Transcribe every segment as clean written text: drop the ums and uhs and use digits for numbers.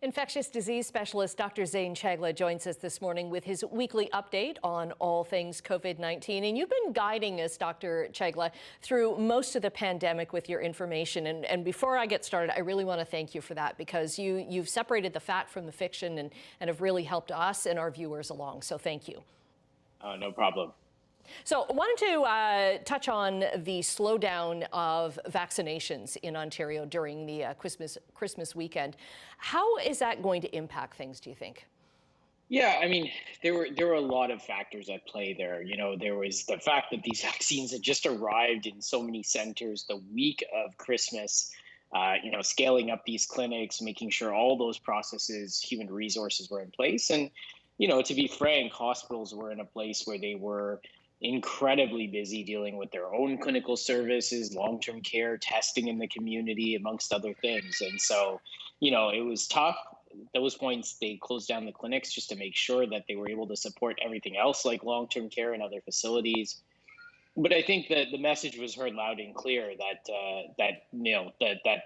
Infectious disease specialist Dr. Zain Chagla joins us this morning with his weekly update on all things COVID-19. And you've been guiding us, Dr. Chagla, through most of the pandemic with your information. And before I get started, I really want to thank you for that, because you've separated the fact from the fiction and have really helped us and our viewers along. So thank you. No problem. So I wanted to touch on the slowdown of vaccinations in Ontario during the Christmas weekend. How is that going to impact things, do you think? Yeah, I mean, there were a lot of factors at play there. There was the fact that these vaccines had just arrived in so many centers the week of Christmas. Scaling up these clinics, making sure all those processes, human resources were in place. And, to be frank, hospitals were in a place where they were incredibly busy dealing with their own clinical services, long-term care, testing in the community, amongst other things. And so, it was tough. At those points, they closed down the clinics just to make sure that they were able to support everything else, like long-term care and other facilities. But I think that the message was heard loud and clear that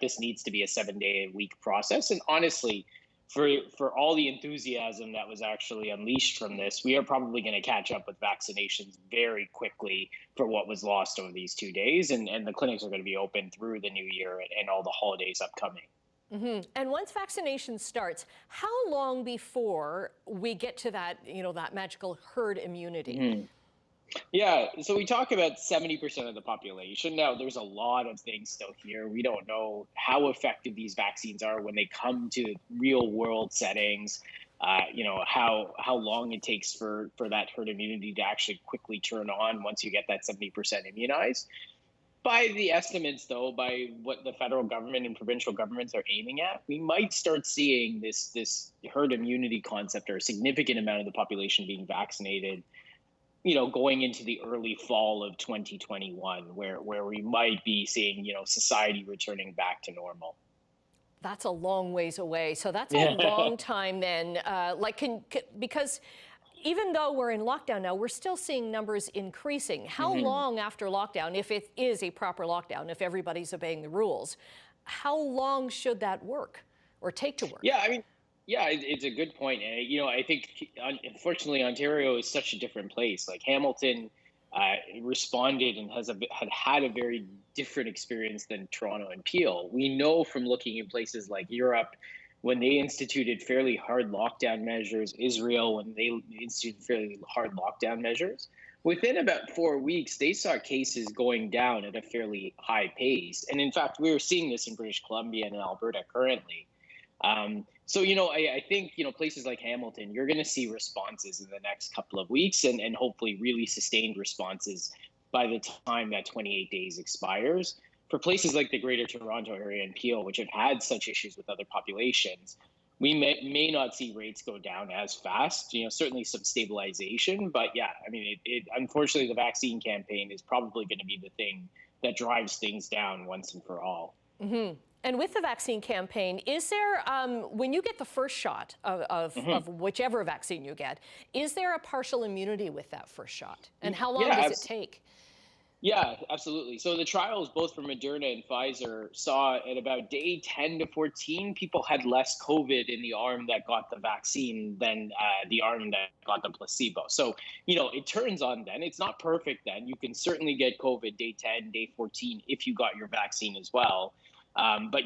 this needs to be a 7-day-a-week process. And honestly, for all the enthusiasm that was actually unleashed from this, we are probably going to catch up with vaccinations very quickly for what was lost over these 2 days. And the clinics are going to be open through the new year and all the holidays upcoming. Mm-hmm. And once vaccination starts, how long before we get to that, that magical herd immunity? Mm-hmm. Yeah, so we talk about 70% of the population. Now, there's a lot of things still here. We don't know how effective these vaccines are when they come to real world settings. How long it takes for that herd immunity to actually quickly turn on once you get that 70% immunized. By the estimates, though, by what the federal government and provincial governments are aiming at, we might start seeing this herd immunity concept, or a significant amount of the population being vaccinated, going into the early fall of 2021, where we might be seeing, society returning back to normal. That's a long ways away. So that's a long time then. Because even though we're in lockdown now, we're still seeing numbers increasing. How long after lockdown, if it is a proper lockdown, if everybody's obeying the rules, how long should that work or take to work? Yeah, I mean, yeah, it's a good point. And, I think, unfortunately, Ontario is such a different place. Like Hamilton responded and had a very different experience than Toronto and Peel. We know from looking in places like Europe, when they instituted fairly hard lockdown measures, Israel, when they instituted fairly hard lockdown measures, within about 4 weeks, they saw cases going down at a fairly high pace. And in fact, we are seeing this in British Columbia and Alberta currently. So, I think, places like Hamilton, you're going to see responses in the next couple of weeks and hopefully really sustained responses by the time that 28 days expires. For places like the Greater Toronto Area and Peel, which have had such issues with other populations, we may not see rates go down as fast, certainly some stabilization. But yeah, I mean, unfortunately, the vaccine campaign is probably going to be the thing that drives things down once and for all. Mm-hmm. And with the vaccine campaign, is there, when you get the first shot of whichever vaccine you get, is there a partial immunity with that first shot? And how long does it take? Yeah, absolutely. So the trials, both from Moderna and Pfizer, saw at about day 10 to 14, people had less COVID in the arm that got the vaccine than the arm that got the placebo. So, it turns on then. It's not perfect then. You can certainly get COVID day 10, day 14 if you got your vaccine as well. But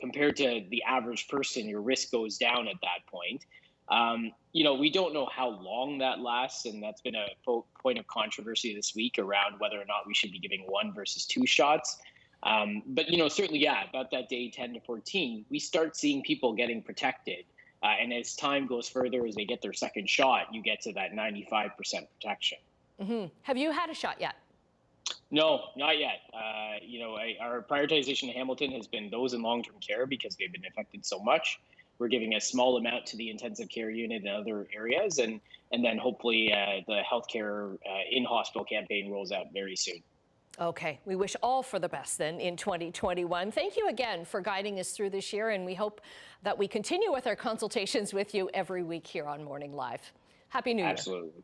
compared to the average person, your risk goes down at that point. We don't know how long that lasts, and that's been a point of controversy this week around whether or not we should be giving 1 versus 2 shots. But certainly, yeah, about that day 10 to 14, we start seeing people getting protected. And as time goes further, as they get their second shot, you get to that 95% protection. Mm-hmm. Have you had a shot yet? No, not yet. Our prioritization in Hamilton has been those in long-term care because they've been affected so much. We're giving a small amount to the intensive care unit in other areas, and then hopefully the healthcare in-hospital campaign rolls out very soon. Okay, we wish all for the best then in 2021. Thank you again for guiding us through this year, and we hope that we continue with our consultations with you every week here on Morning Live. Happy New Year. Absolutely.